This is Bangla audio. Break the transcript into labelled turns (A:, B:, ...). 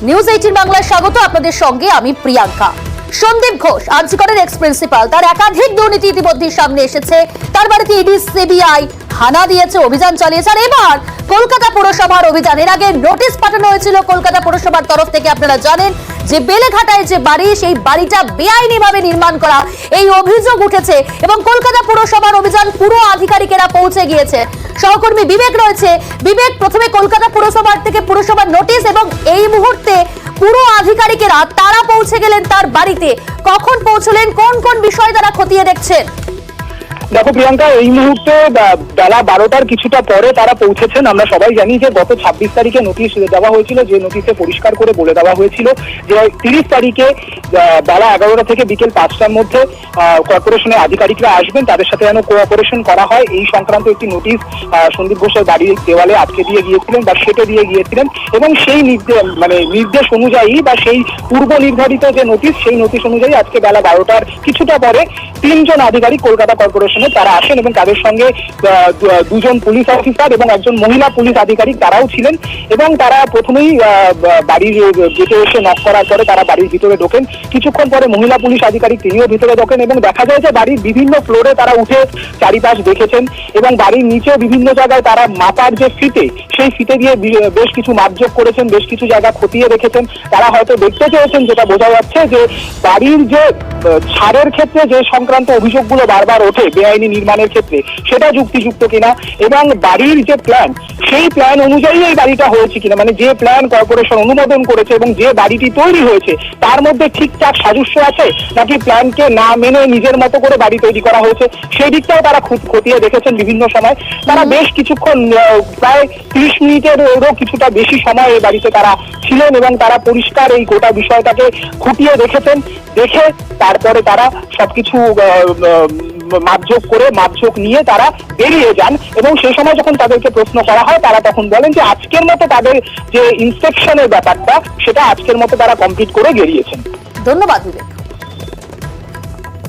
A: নিউজ 18 বাংলায় স্বাগত। আপনাদের সঙ্গে আমি প্রিয়াঙ্কা। সন্দীপ ঘোষ আরজি করের এক্স প্রিন্সিপাল, তার একাধিক দুর্নীতি ইতিমধ্যে সামনে এসেছে। তার বাড়িতে ইডি সিবিআই হানা দিয়েছে, অভিযান চালিয়েছে। আর এবার কলকাতা পুরসভার অভিযানের আগে নোটিশ পাঠানো হয়েছিল কলকাতা পুরসভার তরফ থেকে। আপনারা জানেন যে বেলেঘাটায় যে বাড়ি, সেই বাড়িটা বেআইনিভাবে নির্মাণ করা, এই অভিযোগ উঠেছে এবং কলকাতা পুরসভার অভিযান পুরো আধিকারিকেরা পৌঁছে গিয়েছে। সহকর্মী বিবেক রয়েছে। বিবেক, প্রথমে কলকাতা পুরসভার থেকে পুরসভার নোটিশ এবং এই মুহূর্তে পুরো আধিকারিকেরা তারা পৌঁছে গেলেন তার বাড়িতে। কখন পৌঁছলেন, কোন কোন বিষয় তারা খতিয়ে দেখছেন?
B: দেখো প্রিয়াঙ্কা, এই মুহূর্তে বেলা 12টার কিছুটা পরে তারা পৌঁছেছেন। আমরা সবাই জানি যে গত 26 তারিখে নোটিশ দেওয়া হয়েছিল, যে নোটিশে পরিষ্কার করে বলে দেওয়া হয়েছিল যে 30 তারিখে বেলা 11টা থেকে বিকেল 5টার মধ্যে কর্পোরেশনের আধিকারিকরা আসবেন, তাদের সাথে যেন কোঅপারেশন করা হয় এই সংক্রান্ত একটি নোটিশ সন্দীপ ঘোষের বাড়ির দেওয়ালে আটকে দিয়ে গিয়েছিলেন বা সেটে দিয়ে গিয়েছিলেন। এবং সেই নির্দেশ অনুযায়ী বা সেই পূর্ব নির্ধারিত যে নোটিশ, সেই নোটিশ অনুযায়ী আজকে বেলা 12টার কিছুটা পরে 3 জন আধিকারিক কলকাতা কর্পোরেশনে তারা আসেন এবং তাদের সঙ্গে 2 জন পুলিশ অফিসার এবং একজন মহিলা পুলিশ আধিকারিক তারাও ছিলেন। এবং তারা প্রথমেই বাড়ির গেটে এসে নক করার পরে তারা বাড়ির ভিতরে ঢোকেন। কিছুক্ষণ পরে মহিলা পুলিশ আধিকারিক তিনিও ভিতরে ঢোকেন এবং দেখা যায় যে বাড়ির বিভিন্ন ফ্লোরে তারা উঠে চারিপাশ দেখেছেন এবং বাড়ির নিচেও বিভিন্ন জায়গায় তারা মাপার যে ফিতে, সেই ফিতে দিয়ে বেশ কিছু মাপজোক করেছেন, বেশ কিছু জায়গা খতিয়ে রেখেছেন। তারা হয়তো দেখতে চেয়েছেন, যেটা বোঝা যাচ্ছে, যে বাড়ির যে ছাড়ের ক্ষেত্রে যে সংক্রান্ত অভিযোগগুলো বারবার ওঠে বেআইনি নির্মাণের ক্ষেত্রে, সেটা যুক্তিযুক্ত কিনা এবং বাড়ির যে প্ল্যান, সেই প্ল্যান অনুযায়ী এই বাড়িটা হয়েছে কিনা, মানে যে প্ল্যান কর্পোরেশন অনুমোদন করেছে এবং যে বাড়িটি তৈরি হয়েছে তার মধ্যে ঠিকঠাক সাজস্য আছে, নাকি প্ল্যানকে না মেনে নিজের মতো করে বাড়ি তৈরি করা হয়েছে, সেই দিকটাও তারা খতিয়ে দেখেছেন বিভিন্ন সময়। তারা বেশ কিছুক্ষণ, প্রায় 30 মিনিটেরও কিছুটা বেশি সময় এই বাড়িতে তারা ছিলেন এবং তারা পরিষ্কার এই গোটা বিষয়টাকে খুঁটিয়ে দেখেছেন। দেখে তারপরে তারা সবকিছু মাপঝোক নিয়ে তারা বেরিয়ে যান। এবং সেই সময় যখন তাদেরকে প্রশ্ন করা হয়, তারা তখন বলেন যে আজকের মতো তাদের যে ইন্সপেকশনের ব্যাপারটা, সেটা আজকের মতো তারা কমপ্লিট করে বেরিয়েছেন।
A: ধন্যবাদ বিবেক।